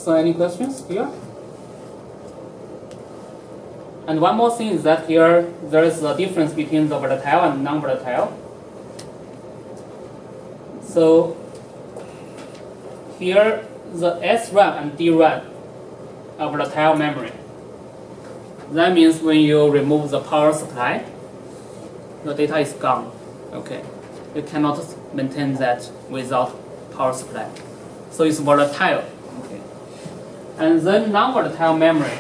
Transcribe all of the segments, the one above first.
So any questions here? And one more thing is that here there is a difference between the volatile and non-volatile. So here the SRAM and DRAM are volatile memory. That means when you remove the power supply, the data is gone. Okay, you cannot maintain that without power supply. So it's volatile. Okay, and then non-volatile memory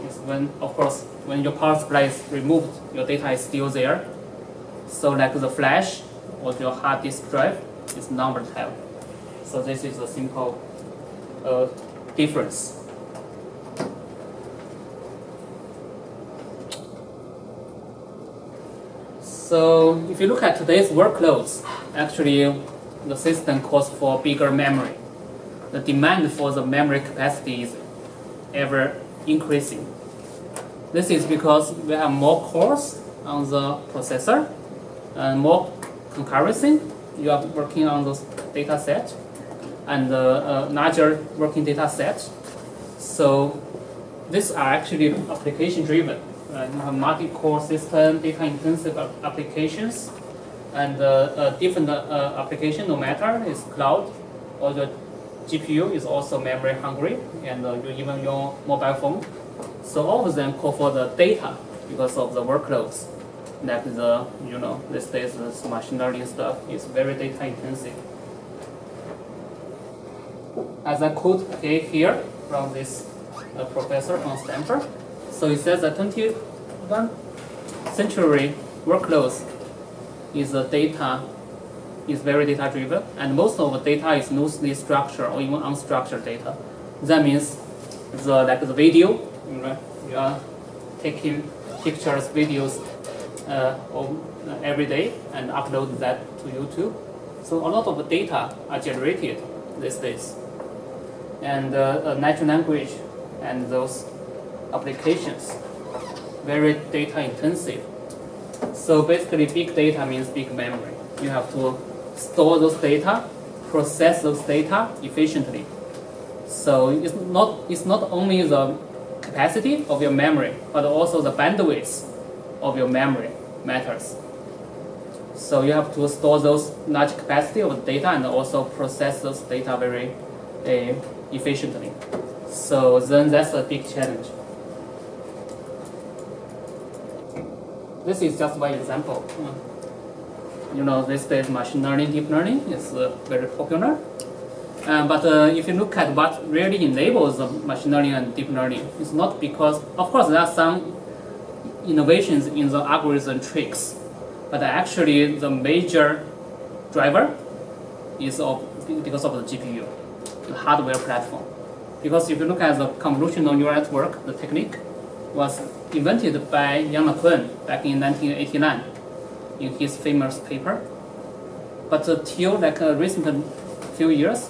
is when, of course, when your power supply is removed, your data is still there. So like the flash or your hard disk drive is non-volatile. So this is a simple difference. So if you look at today's workloads, actually the system calls for bigger memory. The demand for the memory capacity is ever increasing. This is because we have more cores on the processor and more concurrency. You are working on those data set and larger working data set. So these are actually application driven. You have multi-core system, data-intensive applications, and different application, no matter it's cloud or the GPU is also memory hungry, and you even your mobile phone. So all of them call for the data because of the workloads. Like the these days this machine learning stuff is very data-intensive. As I quote here from this professor from Stanford. So it says that 21st century workloads is very data driven, and most of the data is loosely structured or even unstructured data. That means like the video, you are taking pictures, videos every day and upload that to YouTube. So a lot of the data are generated these days, and natural language and those applications, very data intensive. So basically big data means big memory. You have to store those data, process those data efficiently. So it's not only the capacity of your memory, but also the bandwidth of your memory matters. So you have to store those large capacity of data and also process those data very efficiently. So then that's a big challenge. This is just one example. These days machine learning, deep learning is very popular. But if you look at what really enables the machine learning and deep learning, it's not because, of course, there are some innovations in the algorithm tricks, but actually the major driver is because of the GPU, the hardware platform. Because if you look at the convolutional neural network, the technique was invented by Yann LeCun back in 1989 in his famous paper. But till like recent few years,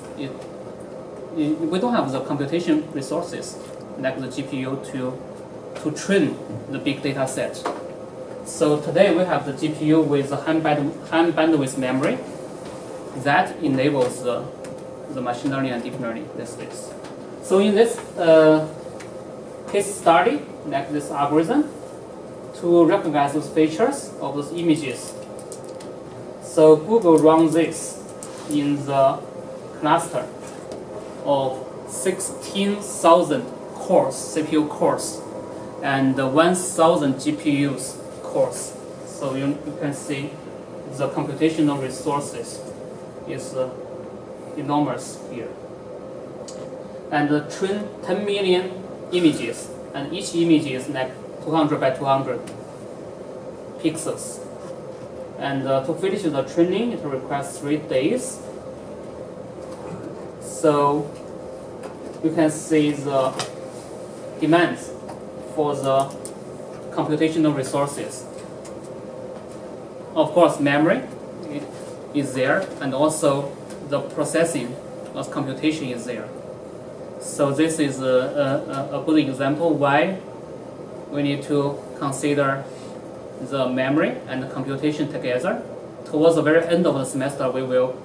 we don't have the computation resources like the GPU to train the big data set. So today we have the GPU with the high bandwidth memory that enables the machine learning and deep learning these days. So in this case study, like this algorithm, to recognize those features of those images. So Google runs this in the cluster of 16,000 cores, CPU cores, and 1,000 GPUs cores. So you can see the computational resources is enormous here. And train 10 million images, and each image is like 200 by 200 pixels. And to finish the training, it requires 3 days. So you can see the demands for the computational resources. Of course, memory is there, and also the processing of computation is there. So this is a good example why we need to consider the memory and the computation together. Towards the very end of the semester, we will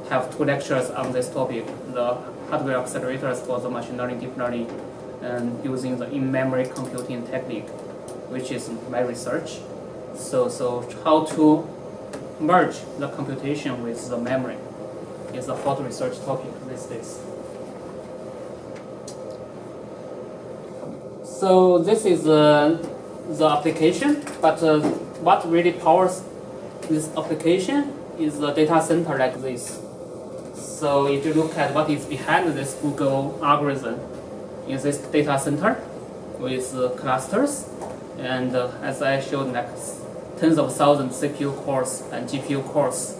have 2 lectures on this topic, the hardware accelerators for the machine learning, deep learning, and using the in-memory computing technique, which is my research. So how to merge the computation with the memory is a hot research topic these days. So this is the application, but what really powers this application is a data center like this. So if you look at what is behind this Google algorithm, is this data center with clusters, and as I showed, like tens of thousands CPU cores and GPU cores.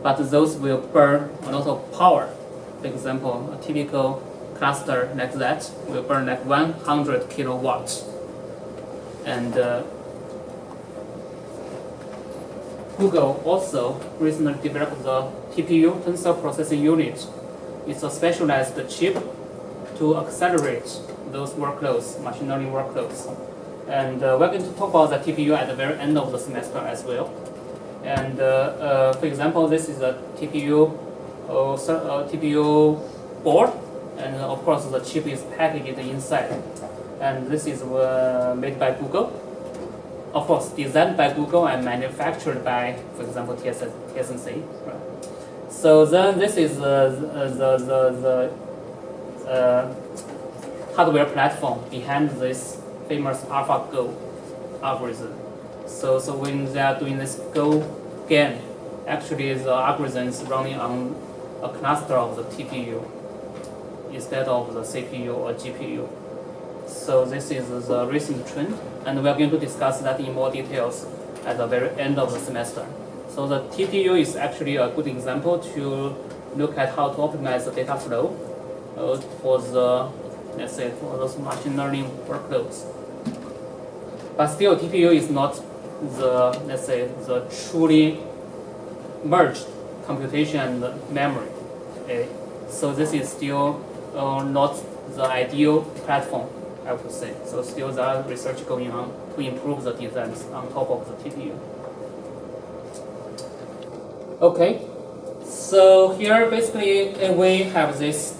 But those will burn a lot of power. For example, a typical cluster like that will burn like 100 kilowatts. And Google also recently developed the TPU, tensor processing unit. It's a specialized chip to accelerate those workloads, machine learning workloads. And we're going to talk about the TPU at the very end of the semester as well. And for example, this is a TPU board, and of course the chip is packaged inside. And this is made by Google. Of course, designed by Google and manufactured by, for example, TSMC. Right? So then this is the hardware platform behind this famous AlphaGo algorithm. So when they are doing this Go game, actually the algorithm is running on a cluster of the TPU instead of the CPU or GPU. So this is the recent trend, and we are going to discuss that in more details at the very end of the semester. So the TPU is actually a good example to look at how to optimize the data flow for the, let's say, for those machine learning workloads. But still, TPU is not the, let's say, the truly merged computation and memory. Okay? So this is still not the ideal platform, I would say. So still there are research going on to improve the designs on top of the TPU. Okay, so here basically we have this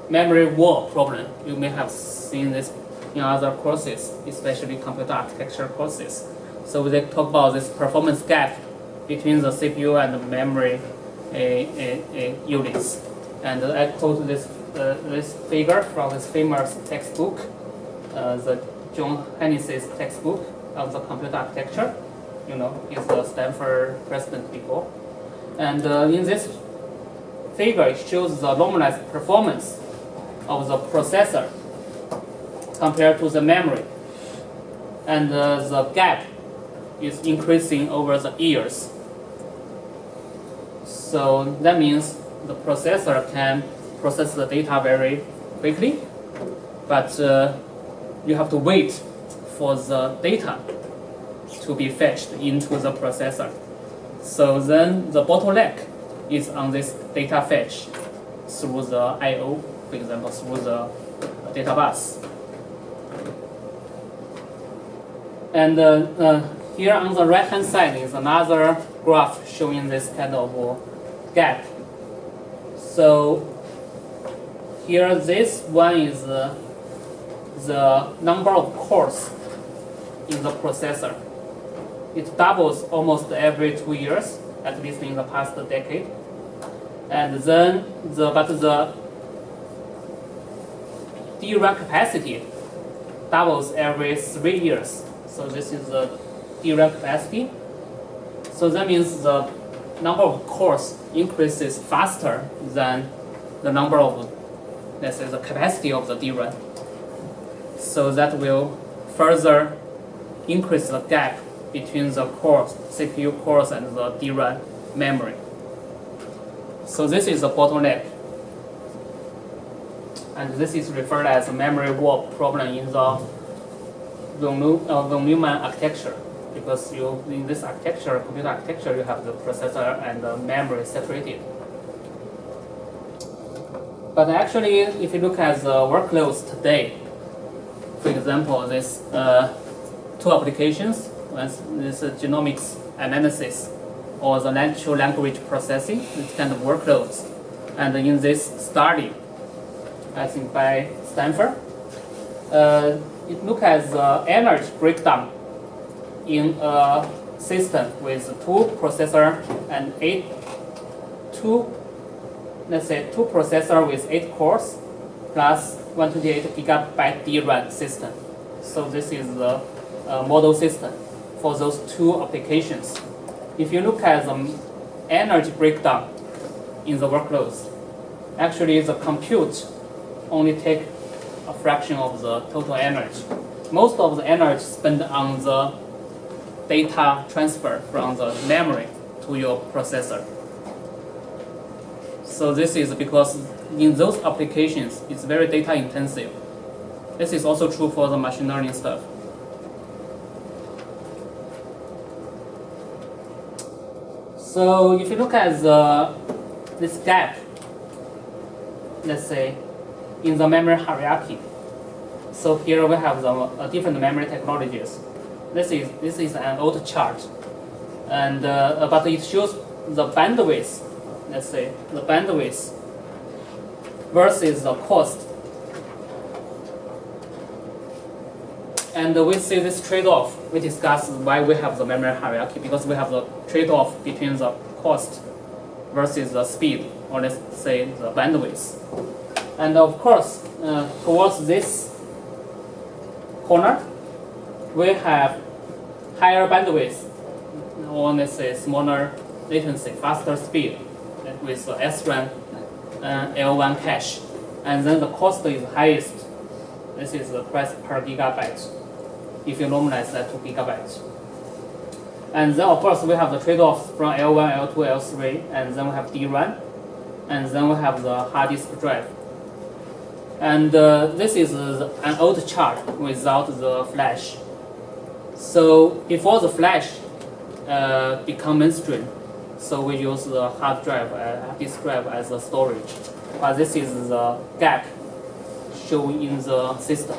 memory wall problem. You may have seen this in other courses, especially computer architecture courses. So they talk about this performance gap between the CPU and the memory units. And I quote this figure from this famous textbook, the John Hennessy's textbook of the computer architecture. You know, he's the Stanford president before. And in this figure, it shows the normalized performance of the processor compared to the memory. And the gap is increasing over the years. So that means the processor can process the data very quickly, but you have to wait for the data to be fetched into the processor. So then the bottleneck is on this data fetch through the I/O, for example, through the data bus. And here on the right-hand side is another graph showing this kind of gap. So here this one is the number of cores in the processor. It doubles almost every 2 years, at least in the past decade. And then the DRAM capacity doubles every 3 years. So this is the DRAM capacity. So that means the number of cores increases faster than the number of, let's say, the capacity of the DRAM. So that will further increase the gap between the cores, CPU cores, and the DRAM memory. So this is a bottleneck. And this is referred as a memory wall problem in the von Neumann architecture, because in this architecture, computer architecture, you have the processor and the memory separated. But actually, if you look at the workloads today, for example, this 2 applications, one is genomics analysis or the natural language processing, this kind of workloads. And in this study, I think by Stanford, it looked at the energy breakdown in a system with 2 processor and 2 processor with 8 cores plus 128 gigabyte DRAM system. So this is the model system for those 2 applications. If you look at the energy breakdown in the workloads, actually the compute only take a fraction of the total energy. Most of the energy spent on the data transfer from the memory to your processor. So this is because in those applications, it's very data intensive. This is also true for the machine learning stuff. So if you look at this gap, let's say, in the memory hierarchy. So here we have the different memory technologies. This is an old chart, and but it shows the bandwidth. Let's say the bandwidth versus the cost, and we see this trade-off. We discuss why we have the memory hierarchy, because we have the trade-off between the cost versus the speed, or let's say the bandwidth. And of course, towards this corner, we have higher bandwidth, or let's say smaller latency, faster speed, with the SRAM L1 cache. And then the cost is highest. This is the price per gigabyte, if you normalize that to gigabytes. And then of course we have the trade-offs from L1, L2, L3, and then we have DRAM, and then we have the hard disk drive. And this is an old chart without the flash. So before the flash become mainstream, so we use the hard disk drive as a storage. But this is the gap shown in the system.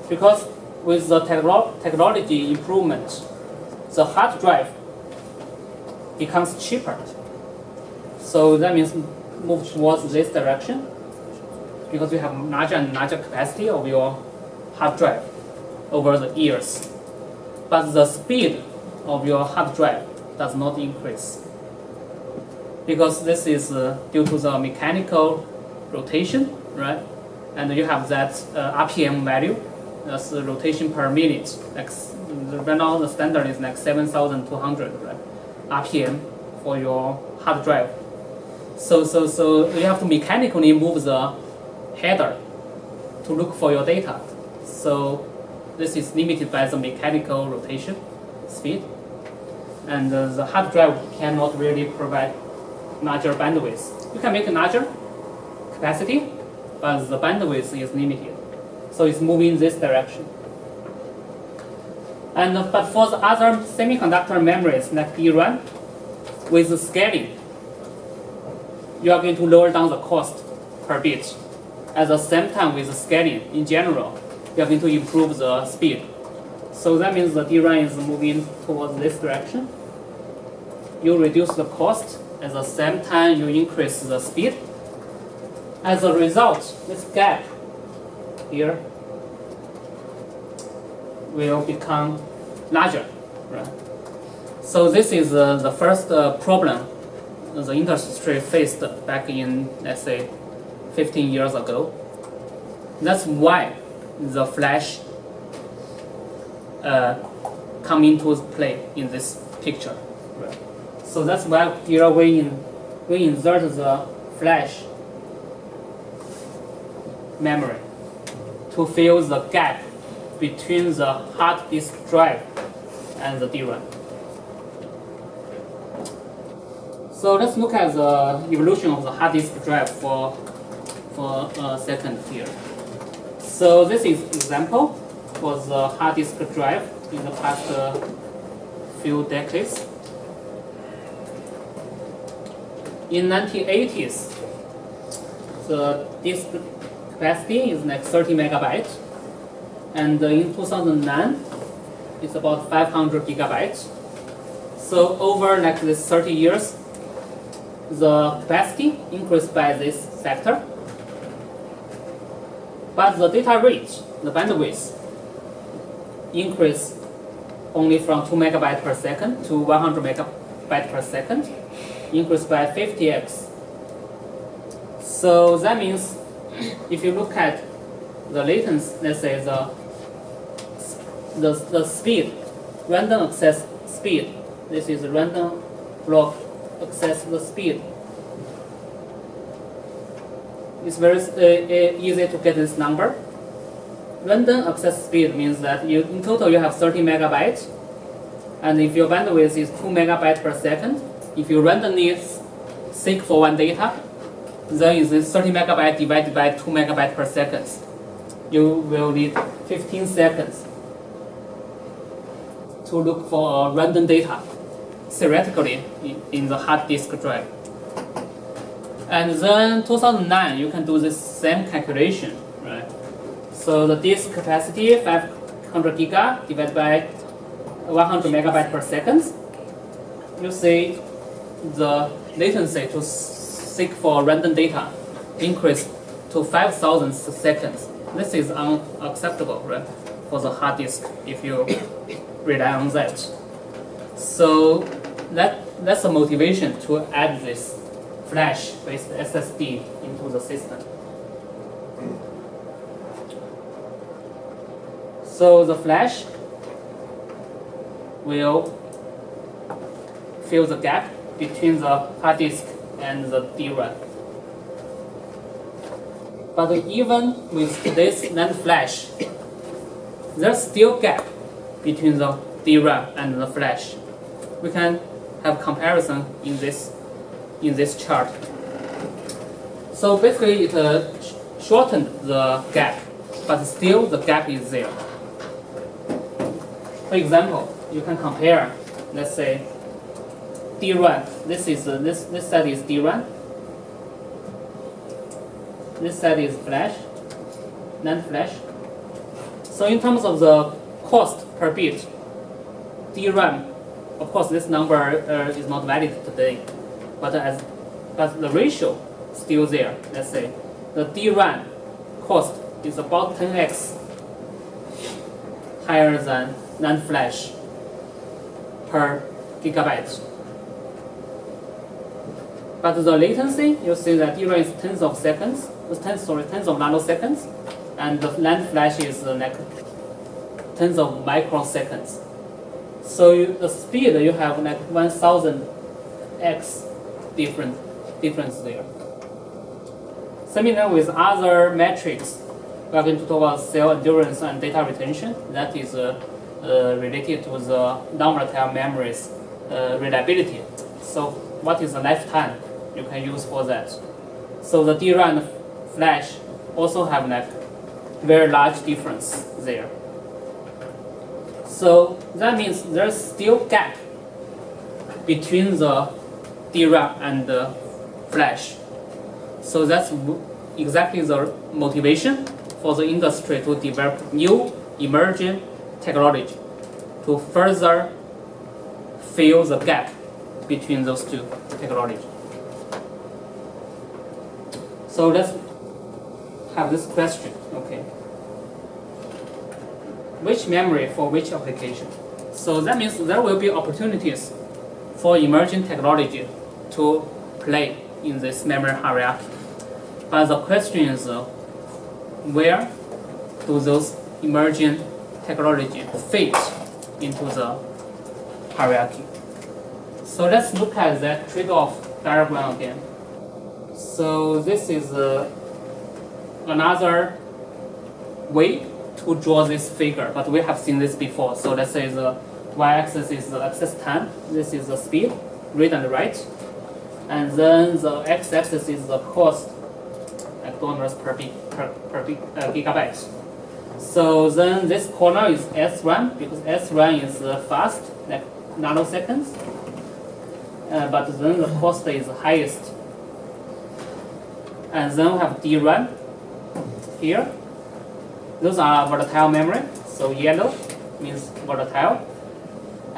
Because with the technology improvement, the hard drive becomes cheaper. So that means move towards this direction, because you have larger and larger capacity of your hard drive over the years. But the speed of your hard drive does not increase, because this is due to the mechanical rotation, right? And you have that RPM value, that's the rotation per minute. Like, right now the standard is like 7,200, right? RPM for your hard drive. So you have to mechanically move the header to look for your data. So this is limited by the mechanical rotation speed, and the hard drive cannot really provide larger bandwidth. You can make a larger capacity, but the bandwidth is limited. So it's moving this direction. And but for the other semiconductor memories like DRAM, with the scaling, you are going to lower down the cost per bit. At the same time, with the scaling in general, you are going to improve the speed. So that means the DRAM is moving towards this direction. You reduce the cost, at the same time you increase the speed. As a result, this gap here will become larger, right? So this is the first problem the industry faced back in, let's say, 15 years ago. That's why the flash come into play in this picture. Right? So that's why here we insert the flash memory to fill the gap between the hard disk drive and the DRAM. So let's look at the evolution of the hard disk drive for a second here. So this is example for the hard disk drive in the past few decades. In 1980s, the disk capacity is like 30 megabytes, and in 2009, it's about 500 gigabytes. So over like this 30 years, the capacity increased by this factor, but the data rate, the bandwidth, increased only from 2 megabytes per second to 100 megabytes per second, increased by 50x. So that means if you look at the latency, let's say the speed, random access speed, this is random block access the speed. It's very easy to get this number. Random access speed means that in total you have 30 megabytes, and if your bandwidth is 2 megabytes per second, if you randomly seek for one data, then is this 30 megabytes divided by 2 megabytes per second. You will need 15 seconds to look for random data, theoretically, in the hard disk drive. And then 2009, you can do this same calculation, right? So the disk capacity, 500 giga divided by 100 megabytes per second. You see the latency to seek for random data increased to 5,000 seconds. This is unacceptable, right, for the hard disk if you rely on that. So that's a motivation to add this flash-based SSD into the system. So the flash will fill the gap between the hard disk and the DRAM. But even with today's NAND flash, there's still gap between the DRAM and the flash. We can have comparison in this chart. So basically, it shortened the gap, but still the gap is there. For example, you can compare, let's say, DRAM. This side is DRAM. This side is flash, NAND flash. So in terms of the cost per bit, DRAM, of course, this number is not valid today, but the ratio still there. Let's say the DRAM cost is about 10x higher than NAND flash per gigabyte. But the latency, you see that DRAM is tens of nanoseconds, and the NAND flash is like tens of microseconds. So the speed, you have like 1000x difference there. Similar with other metrics, we are going to talk about cell endurance and data retention. That is related to the non-volatile memory's reliability. So what is the lifetime you can use for that? So the DRAM and flash also have like very large difference there. So that means there's still gap between the DRAM and the flash. So that's exactly the motivation for the industry to develop new emerging technology to further fill the gap between those two technologies. So let's have this question, okay. Which memory for which application? So that means there will be opportunities for emerging technology to play in this memory hierarchy. But the question is, where do those emerging technology fit into the hierarchy? So let's look at that trade-off diagram again. So this is another way to draw this figure, but we have seen this before. So let's say the y-axis is the access time. This is the speed, read and write. And then the x-axis is the cost, like dollars per gigabyte. So then this corner is SRAM, because SRAM is fast, like nanoseconds. But then the cost is highest. And then we have DRAM here. Those are volatile memory, so yellow means volatile.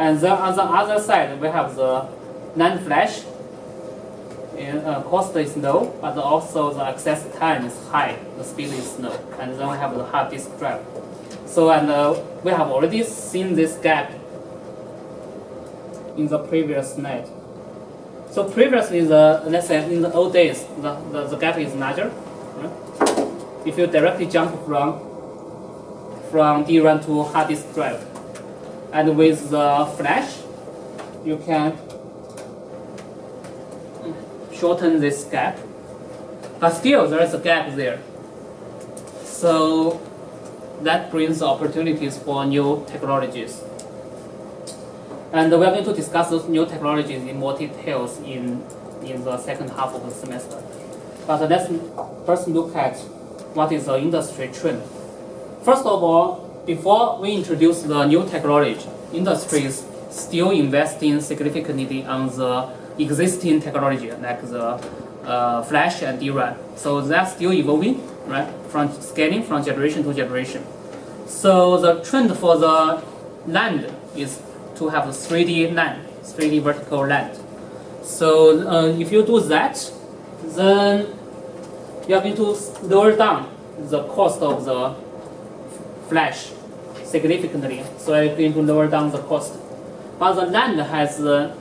And then on the other side, we have the NAND flash. Cost is low, but also the access time is high, the speed is low. And then we have the hard disk drive. So, and we have already seen this gap in the previous slide. So previously, let's say in the old days, the gap is larger. Right? If you directly jump from DRAM to hard disk drive, and with the flash, you can shorten this gap. But still, there is a gap there. So that brings opportunities for new technologies. And we are going to discuss those new technologies in more details in the second half of the semester. But let's first look at what is the industry trend. First of all, before we introduce the new technology, industry is still investing significantly on the existing technology, like the flash and DRAM. So that's still evolving, right? From scaling from generation to generation. So the trend for the NAND is to have a 3D NAND, 3D vertical NAND. So if you do that, then you are going to lower down the cost of the flash significantly. So you're going to lower down the cost. But the NAND has an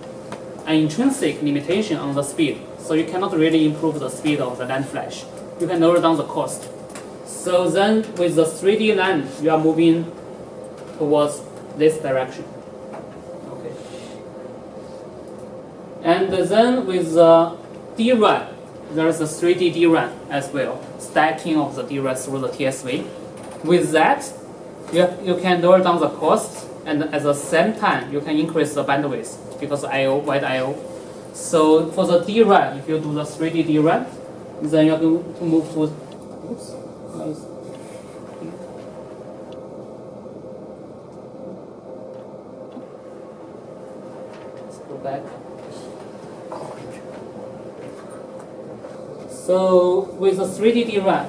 intrinsic limitation on the speed. So you cannot really improve the speed of the NAND flash. You can lower down the cost. So then with the 3D NAND, you are moving towards this direction. Okay. And then with the DRAM, there is a 3D DRAM as well, stacking of the DRAM through the TSV. With that, you can lower down the cost, and at the same time, you can increase the bandwidth because I/O, wide I/O. So for the DRAM, if you do the 3D DRAM, then you're going to move to. Oops, nice. Let's go back. So with the 3D DRAM,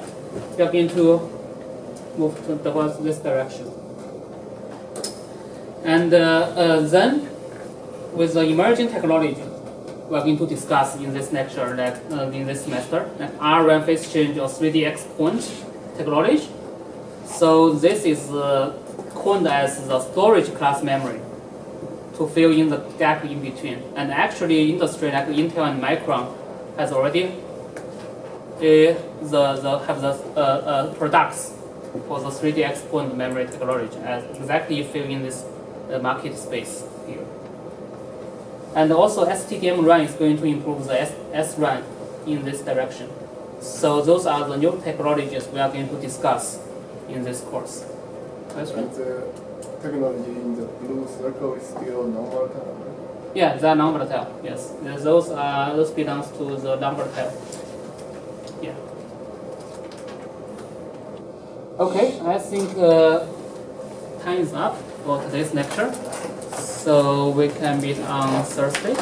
you're going to move towards this direction. And then, with the emerging technology, we are going to discuss in this lecture, like in this semester, like SRAM phase change or 3D point technology. So this is coined as the storage class memory to fill in the gap in between. And actually, industry like Intel and Micron has already have the products for the 3D point memory technology as exactly filling this market space here. And also STT-MRAM is going to improve the SRAM in this direction. So those are the new technologies we are going to discuss in this course. Question? And the technology in the blue circle is still non-volatile, right? Yeah, they are non-volatile, yes. Those belongs to the non-volatile. Yeah. Okay, I think time is up for today's lecture. So we can meet on Thursday.